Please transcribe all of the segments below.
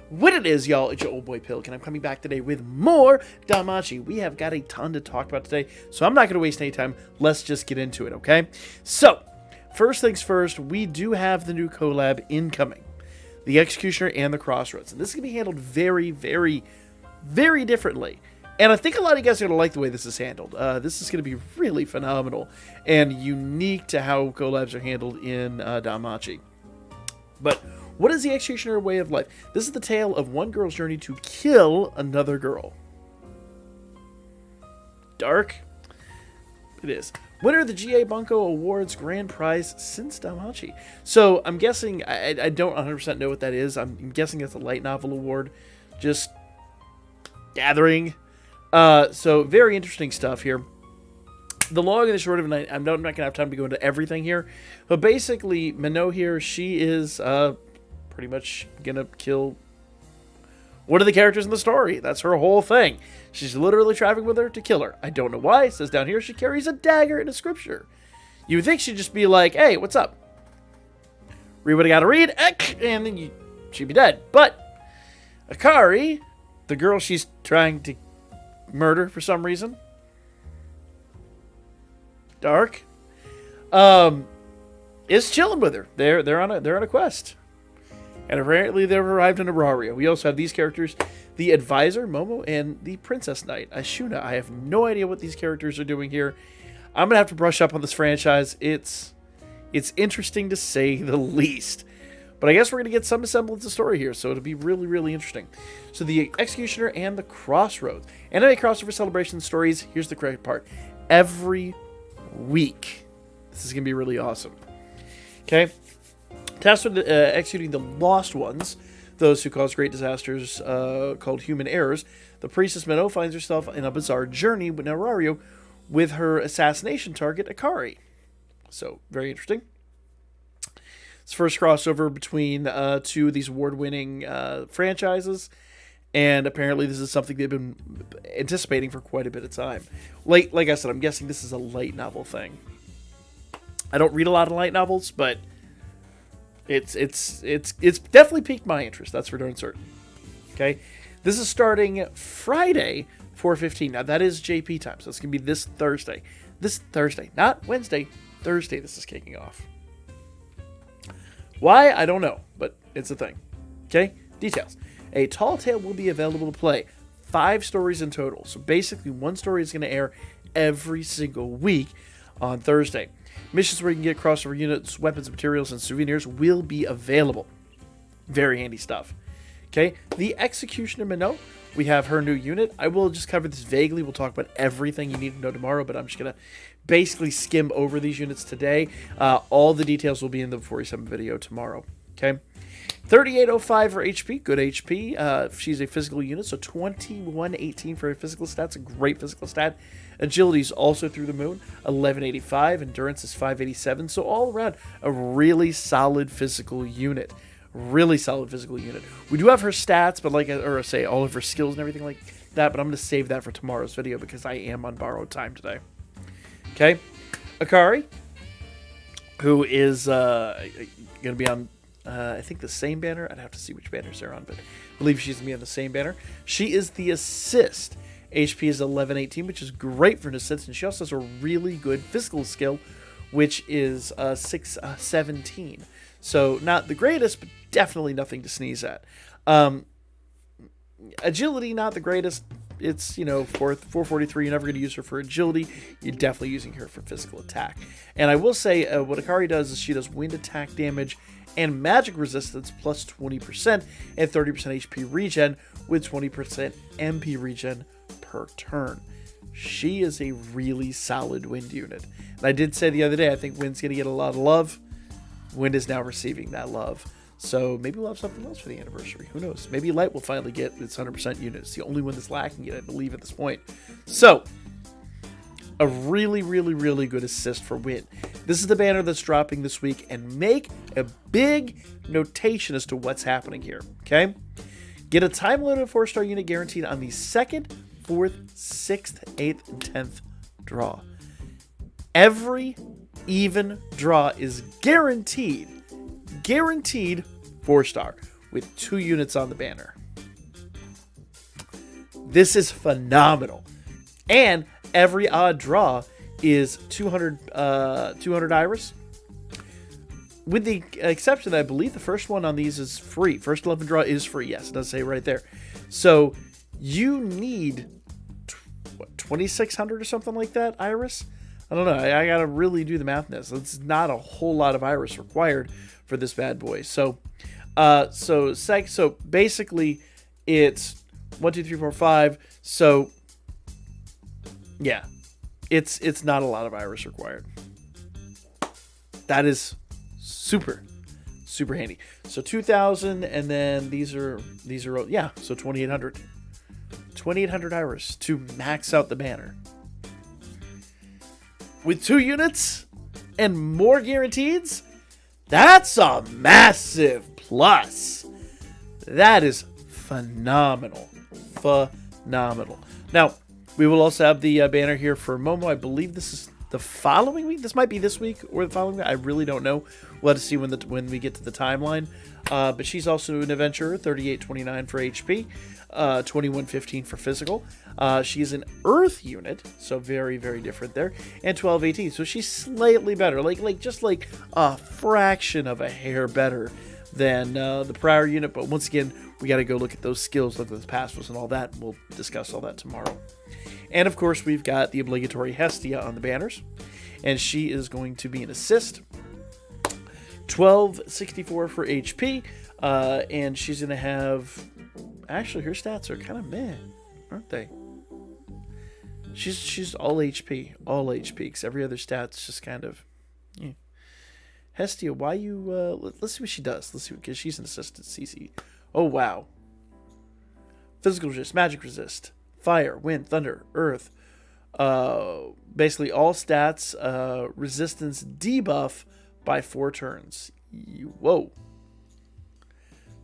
What it is, y'all, it's your old boy Pilk, and I'm coming back today with more Danmachi. We have got a ton to talk about today, so I'm not going to waste any time. Let's just get into it, okay? So, first things first, we do have the new collab incoming. The Executioner and the Crossroads. And this is going to be handled very, very, very differently. And I think a lot of you guys are going to like the way this is handled. This is going to be really phenomenal and unique to how collabs are handled in Danmachi. But what is the Executioner way of life? This is the tale of one girl's journey to kill another girl. Dark? It is. Winner of the GA Bunko Awards Grand Prize since Danmachi. So I'm guessing, I don't 100% know what that is. I'm guessing it's a light novel award. Just gathering. So very interesting stuff here. The long and the short of it, I'm not going to have time to go into everything here. But basically, Minot here, she is pretty much going to kill one of the characters in the story. That's her whole thing. She's literally traveling with her to kill her. I don't know why. It says down here she carries a dagger in a scripture. You would think she'd just be like, hey, what's up? Read what I gotta read, and then she'd be dead. But Akari, the girl she's trying to murder for some reason, Dark, is chilling with her. They're on a quest. And apparently they've arrived in Oratoria. We also have these characters, the Advisor, Momo, and the Princess Knight, Ashuna. I have no idea what these characters are doing here. I'm going to have to brush up on this franchise. It's interesting to say the least. But I guess we're going to get some semblance of story here, so it'll be really, really interesting. So the Executioner and the Crossroads. Anime crossover celebration stories. Here's the correct part. Every week. This is going to be really awesome. Okay. Tasked with executing the Lost Ones, those who cause great disasters called human errors, the priestess Minot finds herself in a bizarre journey with Naurario with her assassination target, Akari. So, very interesting. It's the first crossover between two of these award-winning franchises, and apparently this is something they've been anticipating for quite a bit of time. Like I said, I'm guessing this is a light novel thing. I don't read a lot of light novels, but It's definitely piqued my interest. That's for darn certain. Okay, this is starting Friday, 4:15. Now that is JP time, so it's gonna be this Thursday. This Thursday, not Wednesday. Thursday. This is kicking off. Why? I don't know, but it's a thing. Okay, details. A Tall Tale will be available to play. 5 stories in total. So basically, one story is going to air every single week on Thursday. Missions where you can get crossover units, weapons, materials, and souvenirs will be available. Very handy stuff. Okay, the Executioner Minot. We have her new unit. I will just cover this vaguely. We'll talk about everything you need to know tomorrow, but I'm just going to basically skim over these units today. All the details will be in the 47 video tomorrow. Okay, 3805 for HP. Good HP. She's a physical unit, so 2118 for a physical stat. That's a great physical stat. Agility is also through the moon, 1185. Endurance is 587. So all around, a really solid physical unit. Really solid physical unit. We do have her stats, but all of her skills and everything like that, but I'm going to save that for tomorrow's video because I am on borrowed time today. Okay. Akari, who is going to be on, I think, the same banner. I'd have to see which banners they're on, but I believe she's going to be on the same banner. She is the assist. HP is 1118, which is great for an assist, and she also has a really good physical skill, which is 617. So not the greatest, but definitely nothing to sneeze at. Agility, not the greatest. It's, 443. You're never going to use her for agility. You're definitely using her for physical attack. And I will say, what Akari does is she does wind attack damage and magic resistance plus 20% and 30% HP regen with 20% MP regen per turn. She is a really solid wind unit. And I did say the other day, I think wind's going to get a lot of love. Wind is now receiving that love. So maybe we'll have something else for the anniversary. Who knows? Maybe Light will finally get its 100% unit. It's the only one that's lacking it, I believe, at this point. So, a really, really, really good assist for Wind. This is the banner that's dropping this week, and make a big notation as to what's happening here, okay? Get a time-limited 4-star unit guaranteed on the 2nd, 4th, 6th, 8th, and 10th draw. Every even draw is guaranteed 4-star. with 2 units on the banner. This is phenomenal. And every odd draw is 200 Iris. With the exception that I believe the first one on these is free. First 11 draw is free. Yes, it does say right there. So you need, what, 2,600 or something like that, Iris? I don't know. I got to really do the math in this. It's not a whole lot of Iris required for this bad boy. So basically it's 1, 2, 3, 4, 5. So yeah, it's not a lot of Iris required. That is super handy. So 2,000, and then these are yeah. So 2,800 Iris to max out the banner with 2 units and more guaranteeds. That's a massive plus. That is phenomenal. Now, we will also have the banner here for Momo. I believe this is the following week. This might be this week or the following week. I really don't know. We'll have to see when we get to the timeline. But she's also an adventurer, 3829 for HP, 2115 for physical. She's an Earth unit, so very, very different there, and 1218. So she's slightly better, like just like a fraction of a hair better than the prior unit. But once again, we got to go look at those skills, look at those passives and all that. We'll discuss all that tomorrow. And of course, we've got the obligatory Hestia on the banners, and she is going to be an assist. 1264 for HP, and she's going to have... Actually, her stats are kind of meh, aren't they? She's all HP, because every other stat's just kind of... Yeah. Hestia, why you... let's see what she does. Let's see, because she's an assistant CC. Oh, wow. Physical resist, magic resist, fire, wind, thunder, earth. Basically, all stats, resistance debuff by 4 turns. Whoa.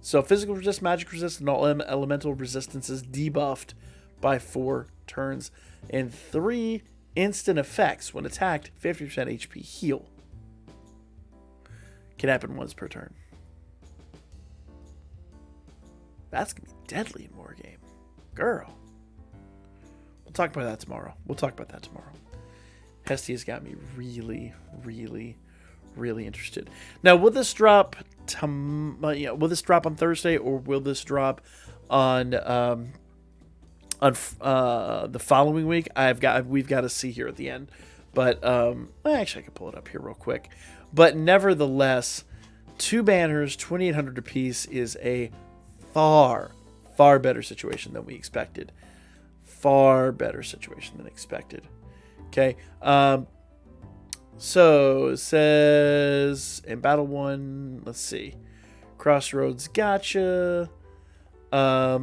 So physical resist, magic resist, and all elemental resistances debuffed by 4 turns. And 3 instant effects when attacked, 50% HP heal. Can happen once per turn. That's going to be deadly in Wargame. Girl. We'll talk about that tomorrow. Hestia's got me really, really, really interested. Now, will this drop will this drop on Thursday, or will this drop on the following week? We've got to see here at the end. But actually, I can pull it up here real quick. But nevertheless, 2 banners, 2,800 apiece, is a far better situation than we expected. Far better situation than expected. Okay. So it says in Battle 1, let's see. Crossroads, gotcha. Yeah,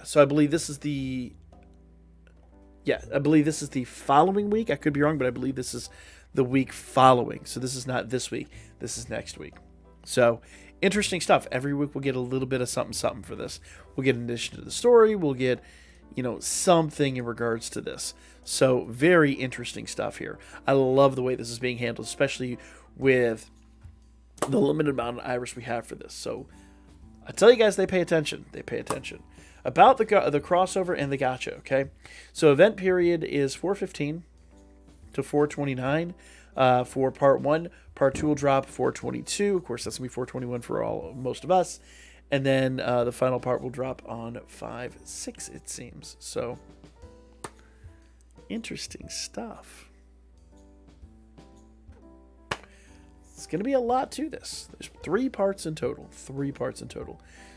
so I believe this is the following week. I could be wrong, but I believe this is the week following. So this is not this week. This is next week. So interesting stuff. Every week we'll get a little bit of something for this. We'll get an addition to the story. We'll get, something in regards to this. So very interesting stuff here. I love the way this is being handled, especially with the limited amount of Iris we have for this. So I tell you guys, they pay attention. About the crossover and the gacha, okay? So event period is 4:15 to 4:29 for part 1. Part 2 will drop 4:22. Of course, that's going to be 4:21 for most of us. And then the final part will drop on 5/6, it seems. So, interesting stuff. It's going to be a lot to this. There's 3 parts in total.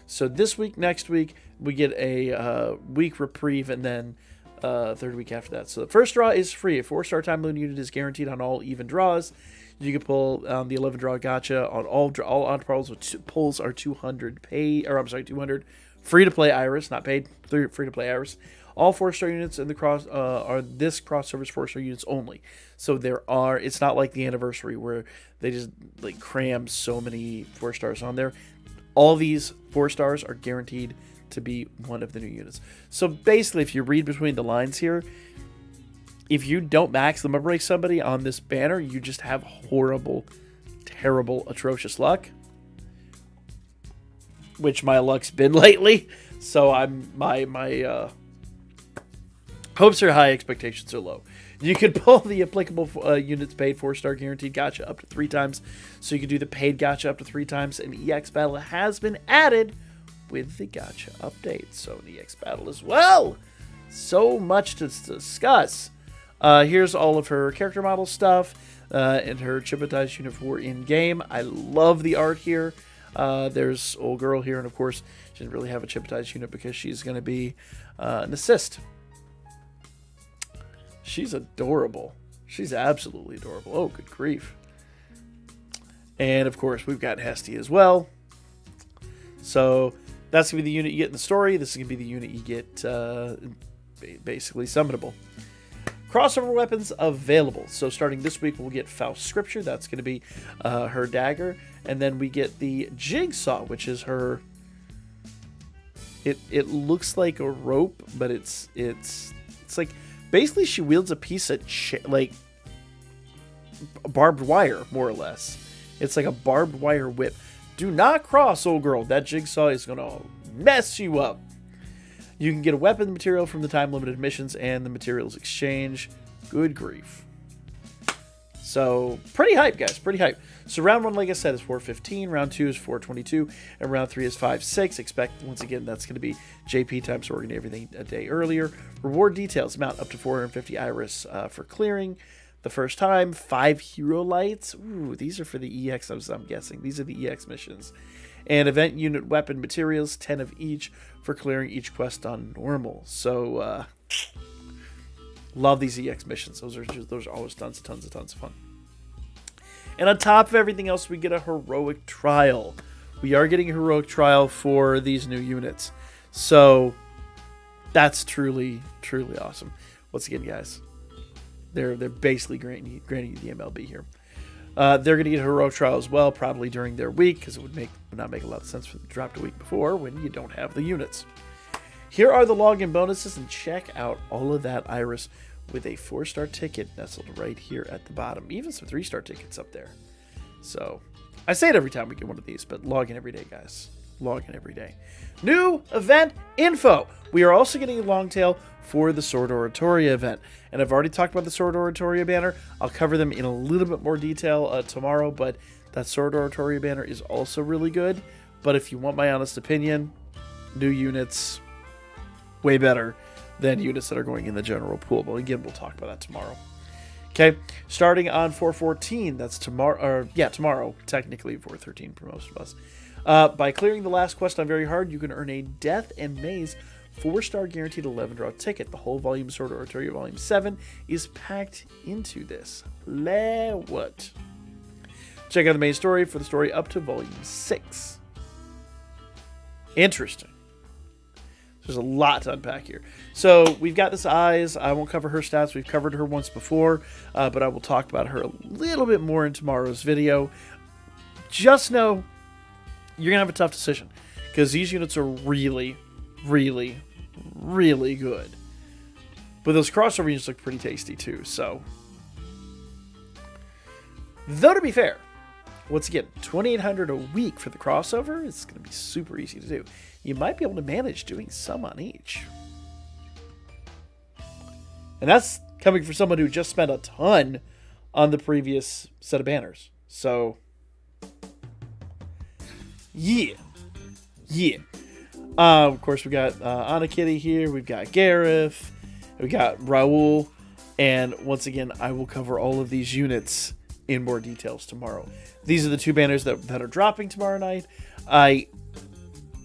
So this week, next week, we get a week reprieve, and then third week after that. So the first draw is free. A 4-star time limit unit is guaranteed on all even draws. You can pull the 11 draw gotcha on all odd pulls are 200 200 free to play Iris, not paid. Free to play Iris. All 4-star units in the are this crossover's 4-star units only. So it's not like the anniversary where they just like cram so many 4 stars on there. All these 4 stars are guaranteed to be one of the new units. So basically, if you read between the lines here, if you don't max limit break somebody on this banner, you just have horrible, terrible, atrocious luck. which my luck's been lately. So my hopes are high, expectations are low. You can pull the applicable units paid 4-star guaranteed gacha up to 3 times. So you can do the paid gacha up to 3 times. An EX battle has been added with the gacha update. So an EX battle as well. So much to discuss. Here's all of her character model stuff and her chipotized unit for in-game. I love the art here. There's old girl here. And of course, she didn't really have a chipotized unit because she's going to be an assist. She's adorable. She's absolutely adorable. Oh, good grief. And, of course, we've got Hesty as well. So, that's going to be the unit you get in the story. This is going to be the unit you get basically summonable. Crossover weapons available. So, starting this week, we'll get Faust Scripture. That's going to be her dagger. And then we get the Jigsaw, which is her... It looks like a rope, but it's like... Basically, she wields a piece of like barbed wire, more or less. It's like a barbed wire whip. Do not cross, old girl. That jigsaw is going to mess you up. You can get a weapon material from the time-limited missions and the materials exchange. Good grief. So, pretty hype, guys. Pretty hype. So, round 1, like I said, is 415. Round 2 is 422. And round 3 is 56. Expect, once again, that's going to be JP time, so we're going to do everything a day earlier. Reward details amount up to 450 iris for clearing the first time. 5 hero lights. Ooh, these are for the EX, I'm guessing. These are the EX missions. And event unit weapon materials, 10 of each for clearing each quest on normal. So, love these EX missions. Those are always tons of fun. And on top of everything else, we get a heroic trial. We are getting a heroic trial for these new units. So that's truly awesome. Once again, guys, they're basically granting you the MLB here. They're going to get a heroic trial as well, probably during their week, because it would not make a lot of sense for them to drop a week before when you don't have the units. Here are the login bonuses, and check out all of that iris with a 4-star ticket nestled right here at the bottom. Even some 3-star tickets up there. So, I say it every time we get one of these, but log in every day, guys. Log in every day. New event info. We are also getting a long tail for the Sword Oratoria event. And I've already talked about the Sword Oratoria banner. I'll cover them in a little bit more detail tomorrow, but that Sword Oratoria banner is also really good. But if you want my honest opinion, new units, way better than units that are going in the general pool. But again, we'll talk about that tomorrow. Okay, starting on 4/14, that's tomorrow, tomorrow, technically 4/13 for most of us. By clearing the last quest on Very Hard, you can earn a Death and Maze 4-star guaranteed 11-draw ticket. The whole volume Sword Oratoria Volume 7 is packed into this. What? Check out the main story for the story up to Volume 6. Interesting. There's a lot to unpack here. So we've got this Eyes. I won't cover her stats. We've covered her once before, but I will talk about her a little bit more in tomorrow's video. Just know you're going to have a tough decision because these units are really, really, really good. But those crossover units look pretty tasty too. So, though to be fair, once again, $2,800 a week for the crossover. It's going to be super easy to do. You might be able to manage doing some on each. And that's coming from someone who just spent a ton on the previous set of banners. So, yeah. Of course, we got Anna Kitty here. We've got Gareth. We got Raul. And once again, I will cover all of these units in more details tomorrow. These are the 2 banners that are dropping tomorrow night. I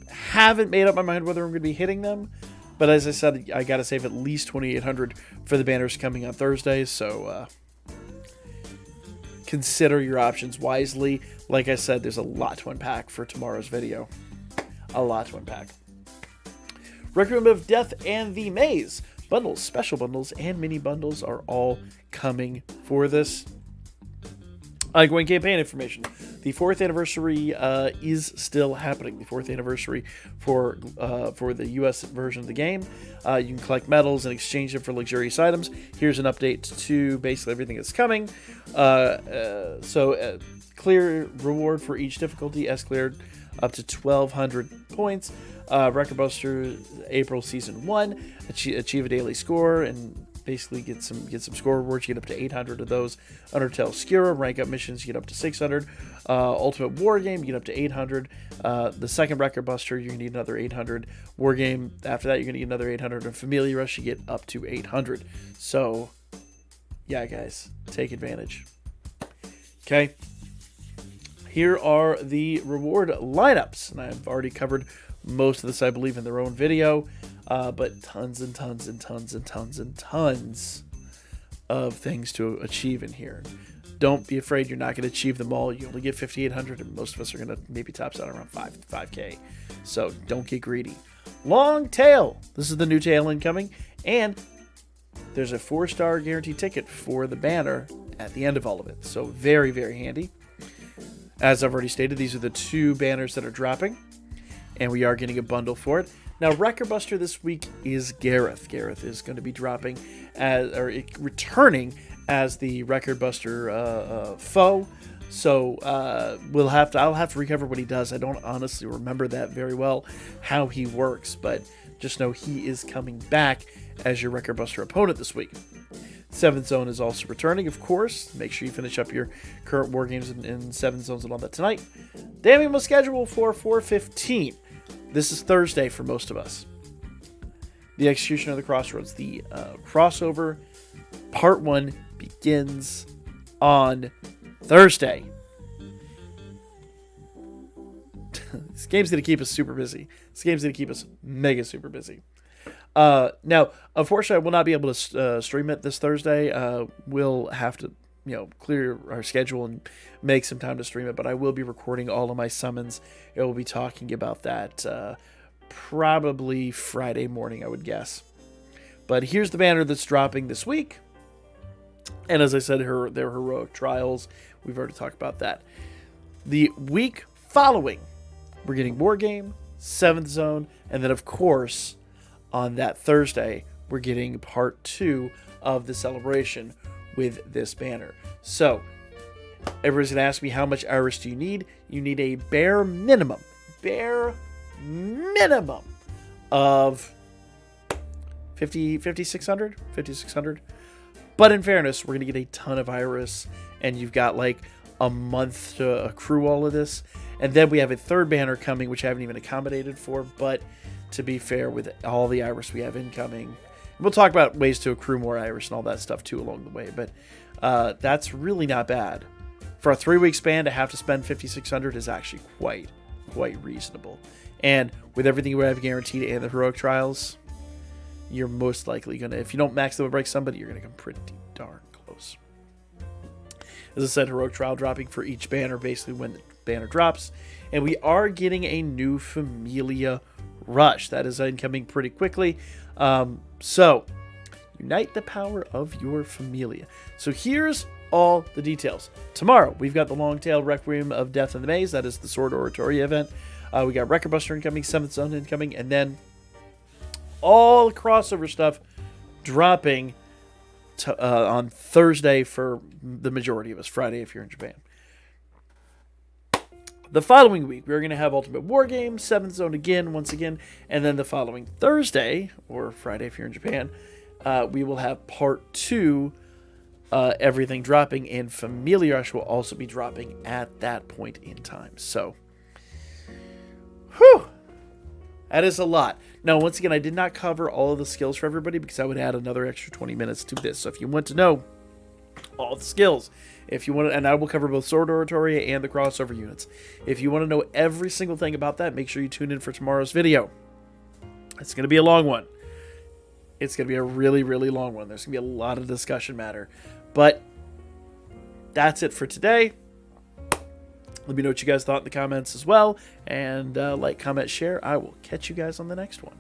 haven't made up my mind whether I'm going to be hitting them, but as I said, I got to save at least $2,800 for the banners coming on Thursday, so consider your options wisely. Like I said, there's a lot to unpack for tomorrow's video. A lot to unpack. Requiem of Death and the Maze. Bundles, special bundles, and mini bundles are all coming for this. Ongoing campaign information. The 4th anniversary is still happening. The 4th anniversary for the U.S. version of the game. You can collect medals and exchange them for luxurious items. Here's an update to basically everything that's coming. Clear reward for each difficulty. S cleared up to 1,200 points. Record Buster April Season 1, achieve a daily score and basically get some score rewards. You get up to 800 of those. Undertale Skira, rank up missions, you get up to 600. Ultimate War Game, you get up to 800. The second Record Buster, you're going to need another 800. War Game, after that, you're going to get another 800. And Familia Rush, you get up to 800. So, yeah, guys, take advantage. Okay. Here are the reward lineups. And I've already covered most of this, I believe, in their own video. But tons and tons and tons and tons and tons of things to achieve in here. Don't be afraid you're not going to achieve them all. You only get 5,800, and most of us are going to maybe tops out around 5K. So don't get greedy. Long tail. This is the new tail incoming. And there's a 4-star guaranteed ticket for the banner at the end of all of it. So very, very handy. As I've already stated, these are the 2 banners that are dropping. And we are getting a bundle for it. Now, Record Buster this week is Gareth. Gareth is going to be dropping returning as the Record Buster foe. So I'll have to recover what he does. I don't honestly remember that very well, how he works, but just know he is coming back as your Record Buster opponent this week. 7th Zone is also returning, of course. Make sure you finish up your current war games in 7th Zones and all that tonight. Danmemo schedule for 4/15. This is Thursday for most of us. The Execution of the Crossroads. The crossover part 1 begins on Thursday. This game's going to keep us super busy. This game's going to keep us mega super busy. Now, unfortunately, I will not be able to stream it this Thursday. We'll have to, clear our schedule and make some time to stream it. But I will be recording all of my summons. I will be talking about that probably Friday morning, I would guess. But here's the banner that's dropping this week. And as I said, their heroic trials. We've already talked about that. The week following, we're getting War Game, 7th Zone, and then, of course, on that Thursday, we're getting part 2 of the celebration with this banner. So, everybody's going to ask me, how much Iris do you need? You need a bare minimum of 5,600. But in fairness, we're going to get a ton of Iris, and you've got like a month to accrue all of this. And then we have a third banner coming, which I haven't even accommodated for, but to be fair, with all the Iris we have incoming, we'll talk about ways to accrue more Iris and all that stuff too along the way, but that's really not bad. For a 3-week span, to have to spend 5,600 is actually quite reasonable. And with everything we have guaranteed and the heroic trials, you're most likely gonna, if you don't max them and break somebody, you're gonna come pretty darn close. As I said, heroic trial dropping for each banner basically when the banner drops, and we are getting a new Familia Rush that is incoming pretty quickly. So unite the power of your Familia. So here's all the details. Tomorrow we've got the Long Tail Requiem of Death in the Maze. That is the Sword Oratoria event. We got Record Buster incoming, 7th Zone incoming, and then all the crossover stuff dropping on Thursday for the majority of us. Friday if you're in Japan. The following week, we're going to have Ultimate War Game, 7th Zone again, once again. And then the following Thursday, or Friday if you're in Japan, we will have Part 2, everything dropping. And Familia Rush will also be dropping at that point in time. So, whew, that is a lot. Now, once again, I did not cover all of the skills for everybody because I would add another extra 20 minutes to this. So if you want to know all the skills, if you want to, and I will cover both Sword Oratoria and the crossover units. If you want to know every single thing about that, make sure you tune in for tomorrow's video. It's going to be a long one. It's going to be a really, really long one. There's going to be a lot of discussion matter. But that's it for today. Let me know what you guys thought in the comments as well. And like, comment, share. I will catch you guys on the next one.